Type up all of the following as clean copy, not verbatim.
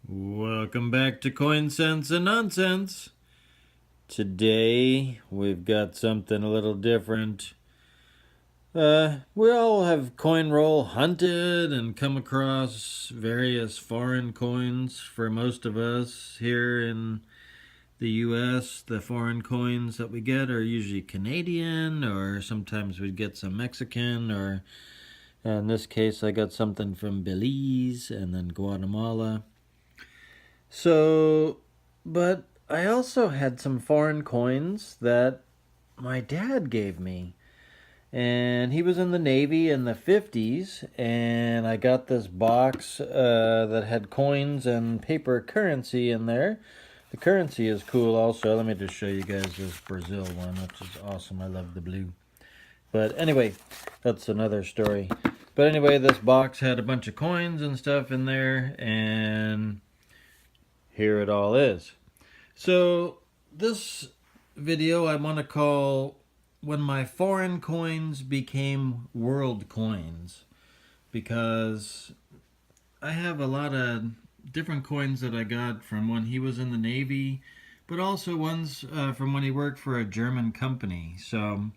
Welcome back to Coin Sense and Nonsense. Today we've got something a little different. We all have coin roll hunted and come across various foreign coins. For most of us here in the US, the foreign coins that we get are usually Canadian, or sometimes we get some Mexican, or in this case I got something from Belize and then Guatemala. So, but I also had some foreign coins that my dad gave me. And he was in the Navy in the 50s, and I got this box that had coins and paper currency in there. The currency is cool also. Let me just show you guys this Brazil one, which is awesome. I love the blue. But anyway, that's another story. But anyway, this box had a bunch of coins and stuff in there, and here it all is. So this video I want to call When My Foreign Coins Became World Coins, because I have a lot of different coins that I got from when he was in the Navy, but also ones from when he worked for a German company. So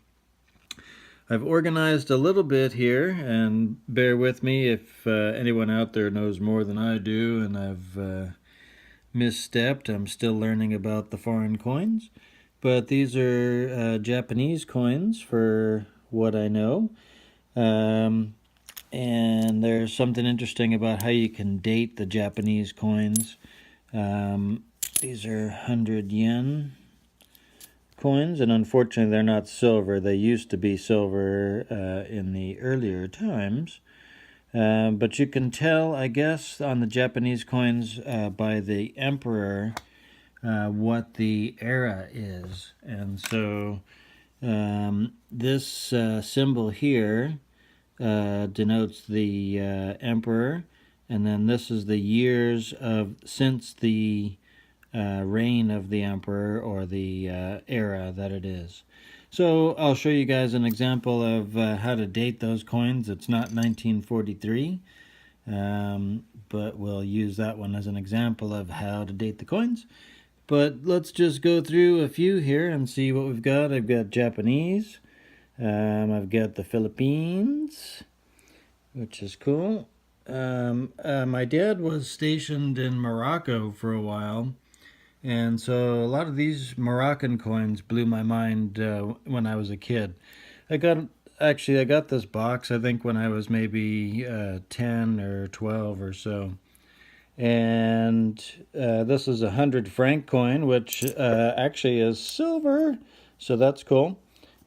I've organized a little bit here, and bear with me if anyone out there knows more than I do and I've misstepped. I'm still learning about the foreign coins. But these are Japanese coins for what I know. And there's something interesting about how you can date the Japanese coins. These are 100 yen coins, and unfortunately they're not silver. They used to be silver in the earlier times. But you can tell, I guess, on the Japanese coins by the emperor what the era is. And so this symbol here denotes the emperor, and then this is the years of since the reign of the emperor, or the era that it is. So I'll show you guys an example of how to date those coins. It's not 1943, but we'll use that one as an example of how to date the coins. But let's just go through a few here and see what we've got. I've got Japanese. I've got the Philippines, which is cool. My dad was stationed in Morocco for a while, and so a lot of these Moroccan coins blew my mind when I was a kid. I got I got this box, I think, when I was maybe 10 or 12 or so. And this is a 100 franc coin, which actually is silver, so that's cool.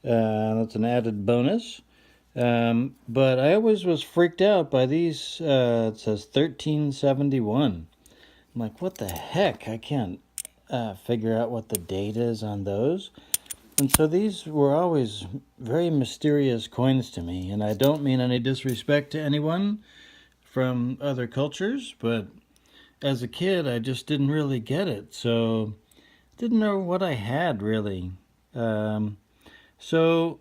That's an added bonus. But I always was freaked out by these. It says 1371. I'm like, what the heck? I can't figure out what the date is on those. And so these were always very mysterious coins to me. And I don't mean any disrespect to anyone from other cultures, but as a kid, I just didn't really get it. So didn't know what I had really. So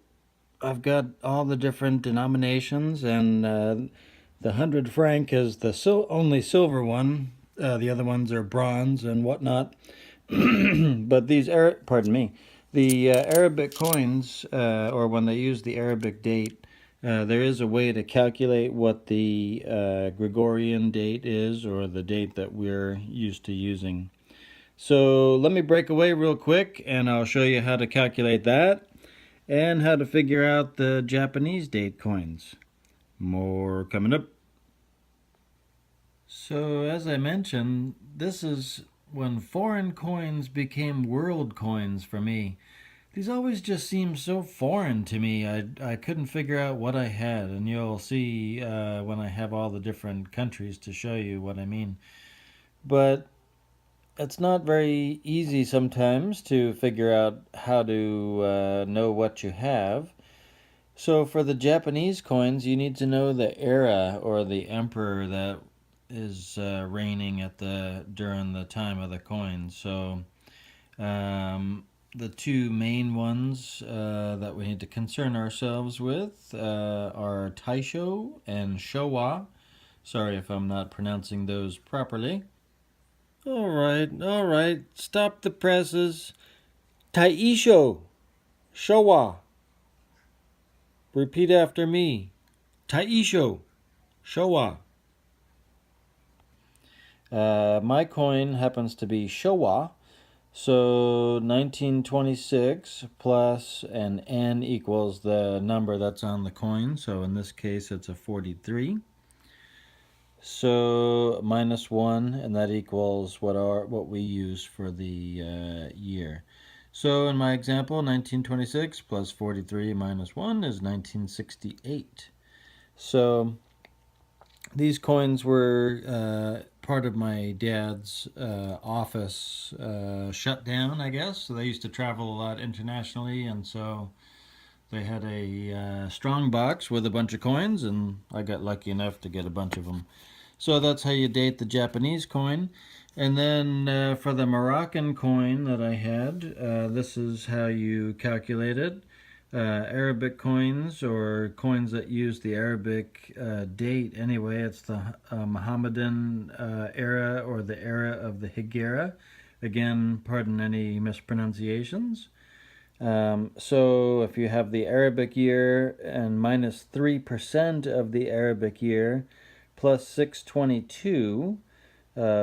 I've got all the different denominations, and the 100 franc is the only silver one. The other ones are bronze and whatnot. But these pardon me, the Arabic coins, or when they use the Arabic date, there is a way to calculate what the Gregorian date is, or the date that we're used to using. So let me break away real quick, and I'll show you how to calculate that and how to figure out the Japanese date coins. More coming up. So as I mentioned, this is when foreign coins became world coins for me. These always just seem so foreign to me. I couldn't figure out what I had, and you'll see when I have all the different countries to show you what I mean. But it's not very easy sometimes to figure out how to know what you have. So for the Japanese coins, you need to know the era, or the emperor that is reigning at the during the time of the coin. So the two main ones that we need to concern ourselves with are Taisho and Showa. Sorry if I'm not pronouncing those properly. All right. Stop the presses. Taisho. Showa. Repeat after me. Taisho. Showa. My coin happens to be Showa. So 1926 plus an N equals the number that's on the coin. So in this case, it's a 43. So minus 1, and that equals what we use for the year. So in my example, 1926 plus 43 minus 1 is 1968. So these coins were part of my dad's office shutdown, I guess. So they used to travel a lot internationally, and so they had a strong box with a bunch of coins, and I got lucky enough to get a bunch of them. So that's how you date the Japanese coin. And then for the Moroccan coin that I had, this is how you calculate it. Arabic coins, or coins that use the Arabic date anyway, it's the Mohammedan era, or the era of the Hijra. Again, pardon any mispronunciations. So if you have the Arabic year and minus 3% of the Arabic year, plus 622,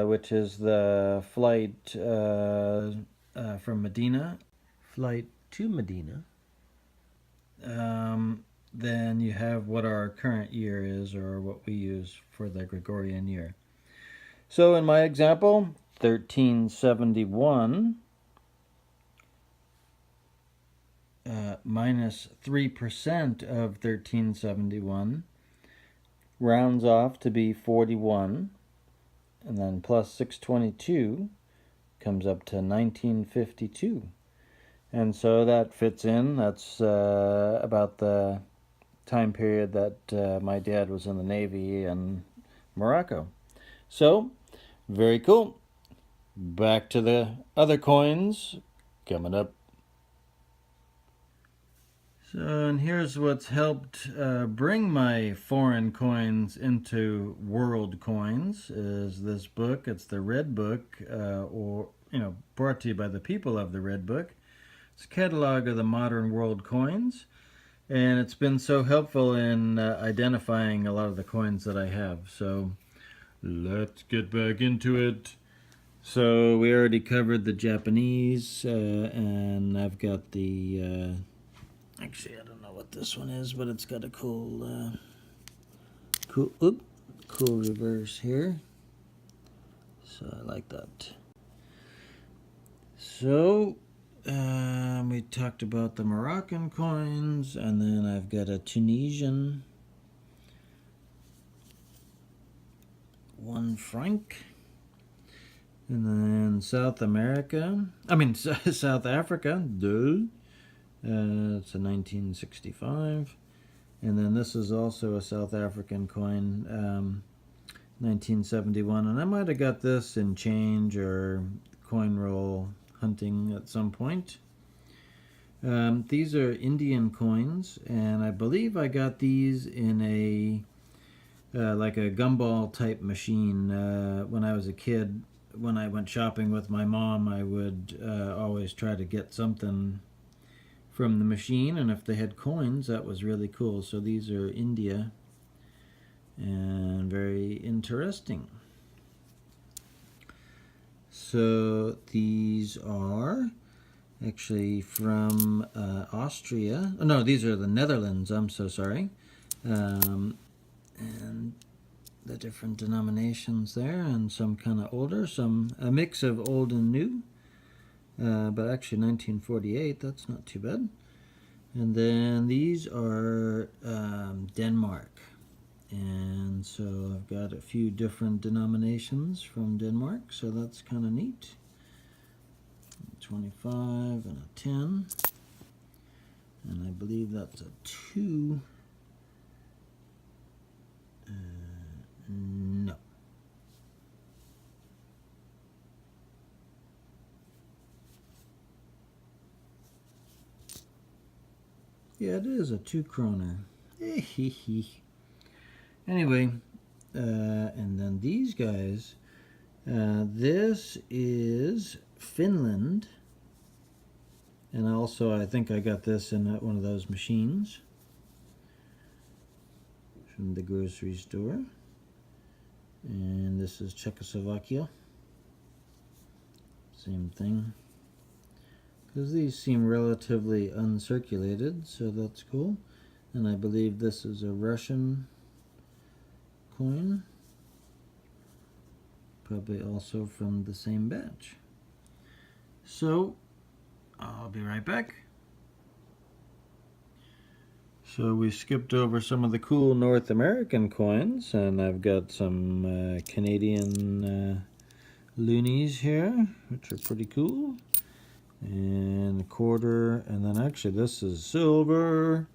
which is the flight from Medina, flight to Medina, then you have what our current year is, or what we use for the Gregorian year. So in my example, 1371 minus 3% of 1371 rounds off to be 41, and then plus 622 comes up to 1952. And so that fits in. That's about the time period that my dad was in the Navy in Morocco. So, very cool. Back to the other coins coming up. So, and here's what's helped bring my foreign coins into world coins is this book. It's the Red Book, or brought to you by the people of the Red Book. It's a catalog of the modern world coins, and it's been so helpful in identifying a lot of the coins that I have. So let's get back into it. So we already covered the Japanese, and I've got the actually, I don't know what this one is, but it's got a cool reverse here. So I like that. So we talked about the Moroccan coins, and then I've got a Tunisian 1 franc, and then South Africa, it's a 1965, and then this is also a South African coin, 1971, and I might have got this in change or coin roll hunting at some point. These are Indian coins, and I believe I got these in a like a gumball type machine when I was a kid. When I went shopping with my mom, I would always try to get something from the machine, and if they had coins, that was really cool. So these are India, and very interesting. So these are actually from Austria. Oh, no, these are the Netherlands. I'm so sorry. And the different denominations there, and some kind of older, a mix of old and new. But actually 1948, that's not too bad. And then these are Denmark. And so I've got a few different denominations from Denmark, so that's kind of neat. 25 and a 10. And I believe that's a 2. No. Yeah, it is a 2 kroner. Anyway, and then these guys, This is Finland. And also, I think I got this in one of those machines from the grocery store. And this is Czechoslovakia. Same thing. Because these seem relatively uncirculated, so that's cool. And I believe this is a Russian coin. Probably also from the same batch. So, I'll be right back. So we skipped over some of the cool North American coins, and I've got some Canadian loonies here, which are pretty cool. And a quarter, and then actually this is silver.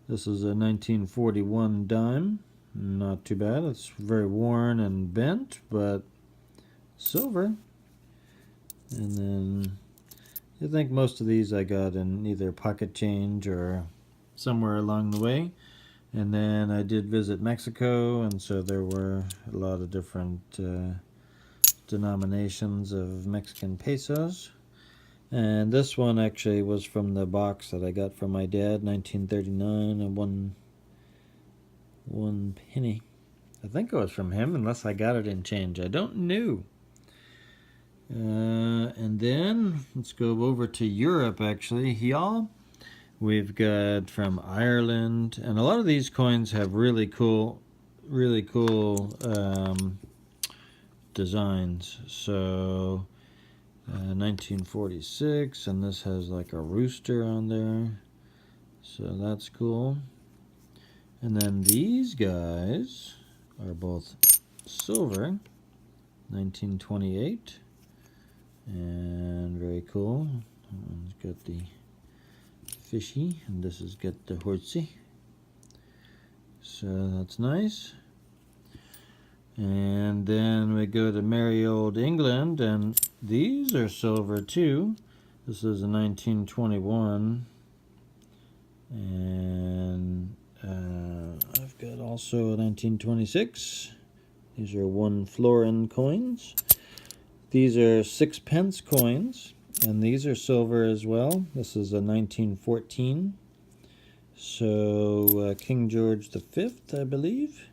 This is a 1941 dime. Not too bad. It's very worn and bent, but silver. And then I think most of these I got in either pocket change or somewhere along the way. And then I did visit Mexico, and so there were a lot of different denominations of Mexican pesos. And this one actually was from the box that I got from my dad, 1939, and one penny. I think it was from him, unless I got it in change. I don't know. And then let's go over to Europe, actually. Y'all, we've got from Ireland, and a lot of these coins have really cool designs. So 1946, and this has like a rooster on there, so that's cool. And then these guys are both silver, 1928, and very cool. That one's got the fishy, and this has got the horsey, so that's nice. And then we go to merry old England, and these are silver too. This is a 1921, and I've got also a 1926. These are 1 florin coins. These are 6-pence coins, and these are silver as well. This is a 1914. So King George V, I believe,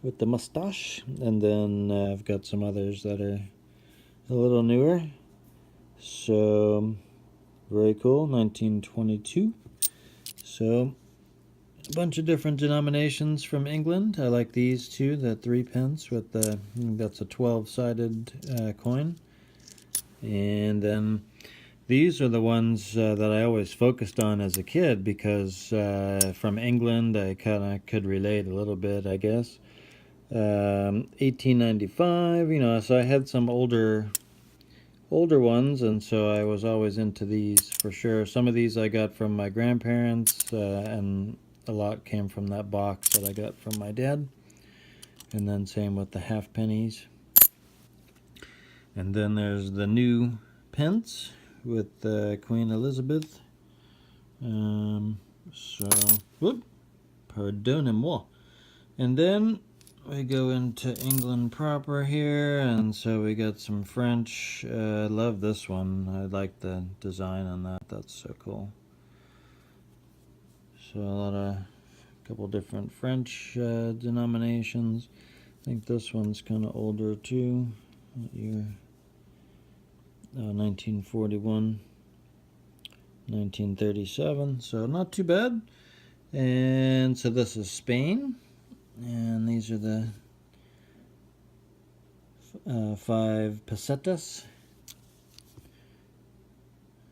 with the mustache. And then I've got some others that are a little newer. So very cool, 1922. So a bunch of different denominations from England. I like these two, the 3-pence with the, that's a 12-sided coin. And then these are the ones that I always focused on as a kid, because from England I kind of could relate a little bit, I guess. 1895, you know, so I had some older ones, and so I was always into these for sure. Some of these I got from my grandparents, and a lot came from that box that I got from my dad. And then same with the half pennies. And then there's the new pence with Queen Elizabeth. Pardonnez-moi. And then we go into England proper here, and so we got some French. I love this one. I like the design on that. That's so cool. So a couple different French denominations. I think this one's kind of older too. What year? 1941, 1937. So not too bad. And so this is Spain. And these are the 5 pesetas,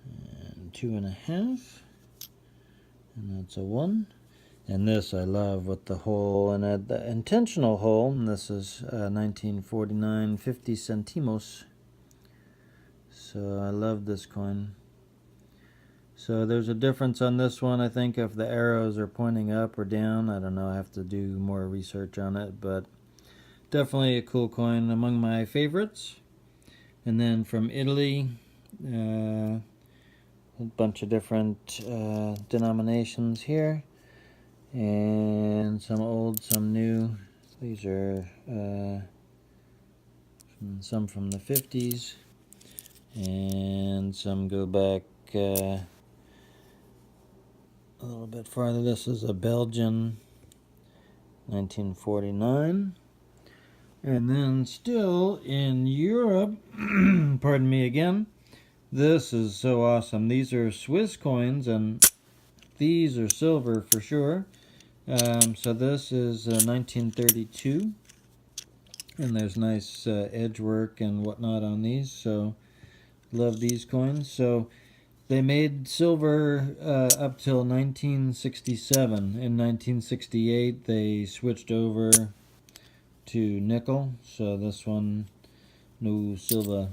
and 2.5, and that's a 1. And this I love with the hole, and the intentional hole, and this is 1949, 50 centimos. So I love this coin. So there's a difference on this one, I think, if the arrows are pointing up or down. I don't know, I have to do more research on it, but definitely a cool coin, among my favorites. And then from Italy, a bunch of different denominations here, and some old, some new. These are from and some from the 50s, and some go back a little bit farther. This is a Belgian 1949. And then still in Europe, pardon me again, this is so awesome. These are Swiss coins, and these are silver for sure. So this is 1932, and there's nice edge work and whatnot on these, so love these coins. So they made silver up till 1967. In 1968 they switched over to nickel, so this one, no silver.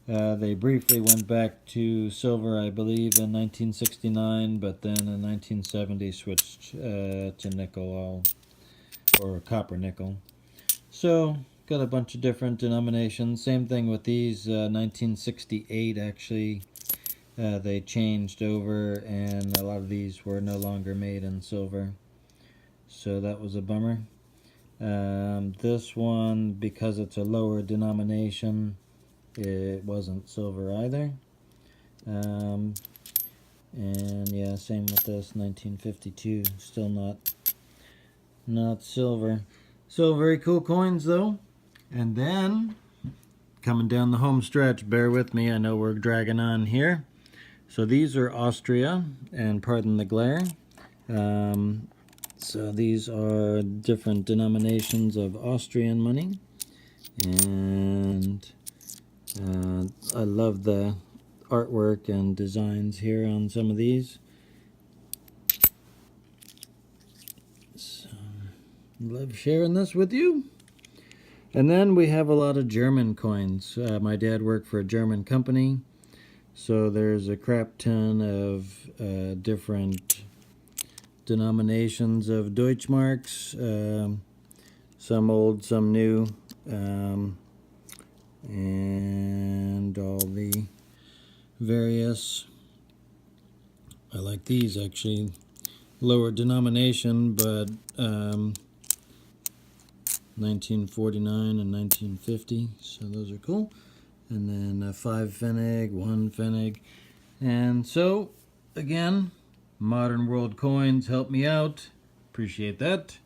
They briefly went back to silver, I believe, in 1969, but then in 1970 switched to nickel, or copper nickel. So, got a bunch of different denominations. Same thing with these. 1968, actually, they changed over, and a lot of these were no longer made in silver. So that was a bummer. This one, because it's a lower denomination, it wasn't silver either. And yeah, same with this, 1952, still not silver. So very cool coins though. And then coming down the home stretch, bear with me, I know we're dragging on here. So these are Austria, and pardon the glare. So these are different denominations of Austrian money, and I love the artwork and designs here on some of these. So, love sharing this with you. And then we have a lot of German coins. My dad worked for a German company, so there's a crap ton of different denominations of Deutschmarks, some old, some new, and all the various. I like these actually, lower denomination, but 1949 and 1950, so those are cool. And then 5 Pfennig, 1 Pfennig, and so again, Modern World Coins help me out, appreciate that.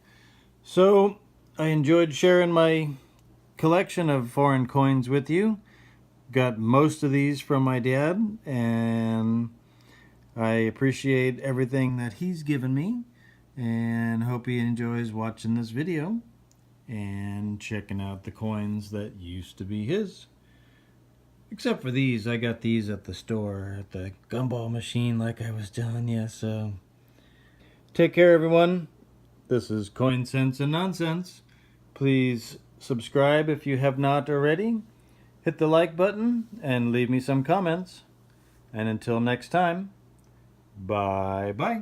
So I enjoyed sharing my collection of foreign coins with you. Got most of these from my dad, and I appreciate everything that he's given me, and hope he enjoys watching this video and checking out the coins that used to be his. Except for these, I got these at the store, at the gumball machine like I was telling you, so. Take care, everyone. This is Coin Sense and Nonsense. Please subscribe if you have not already. Hit the like button and leave me some comments. And until next time, bye-bye.